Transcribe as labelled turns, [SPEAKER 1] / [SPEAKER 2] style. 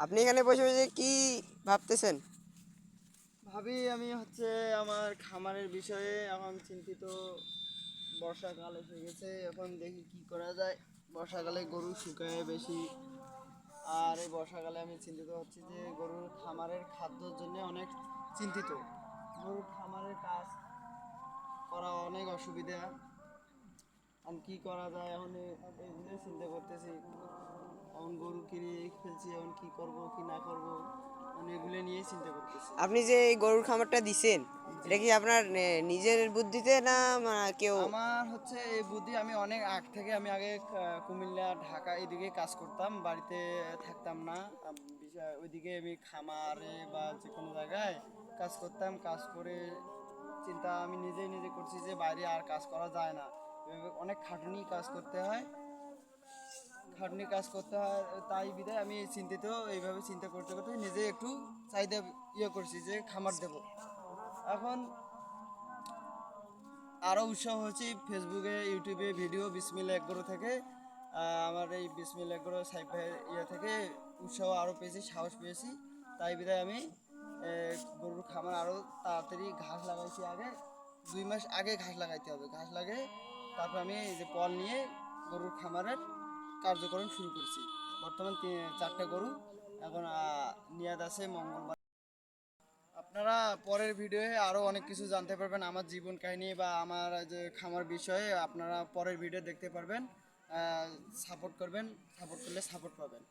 [SPEAKER 1] আপনি এখানে বসে বসে কি ভাবতেছেন?
[SPEAKER 2] ভাবি আমি হচ্ছে আমার খামারের বিষয়ে এখন চিন্তিত। বর্ষাকাল এসে গেছে, এখন দেখি কি করা যায়। বর্ষাকালে গরু শুকায় বেশি। আর এই বর্ষাকালে আমি চিন্তিত হচ্ছি যে গরুর খামারের খাদ্যর জন্য অনেক চিন্তিত। গরুর খামারের কাজ করা অনেক অসুবিধা। এখন কি করা যায়, এখন এগুলোই চিন্তা করতেছি। এখন গরু কিনে ফেলছি, এখন কি করব কি না করব, এখন এগুলো নিয়েই চিন্তা করতেছি।
[SPEAKER 1] আপনি যে এই গরুর খামারটা দিছেন,
[SPEAKER 2] জি।
[SPEAKER 1] এটা কি আপনার নিজের বুদ্ধিতে না কেউ?
[SPEAKER 2] আমার হচ্ছে এই বুদ্ধি, আমি অনেক আগ থেকে আমি আগে কুমিল্লা ঢাকা এদিকে কাজ করতাম, বাড়িতে থাকতাম না। বিষয় ওইদিকে আমি খামারে বা যে কোনো জায়গায় কাজ করতাম। কাজ করে চিন্তা আমি নিজেই নিজে করছি যে বাইরে আর কাজ করা যায় না, এভাবে অনেক খাটুনি কাজ করতে হয়। খাটনি কাজ করতে হয়, তাই বিধায় আমি চিন্তিত। এইভাবে চিন্তা করতে করতে নিজে একটু চাহিদা করছি যে খামার দেব। এখন আরও উৎসাহ হচ্ছে ফেসবুকে ইউটিউবে ভিডিও বিসমিল্লাহ এগ্রো থেকে। আমার এই বিসমিল্লাহ এগ্রো সাইফ ভাইয়ের থেকে উৎসাহ আরও পেয়েছি, সাহস পেয়েছি। তাই বিধায় আমি গরুর খামার আরও তাড়াতাড়ি ঘাস লাগাইছি। আগে 2 মাস আগে ঘাস লাগাইতে হবে, ঘাস লাগে তারপর আমি এই যে পল নিয়ে গরুর খামারের কার্যক্রম শুরু করছি। বর্তমান 4টে গরু এখন নিয়াদ আছে মঙ্গলবার। আপনারা পরের ভিডিওয়ে আরও অনেক কিছু জানতে পারবেন আমার জীবন কাহিনী বা আমার যে খামার বিষয়ে। আপনারা পরের ভিডিও দেখতে পারবেন। সাপোর্ট করবেন, সাপোর্ট করলে সাপোর্ট পাবেন।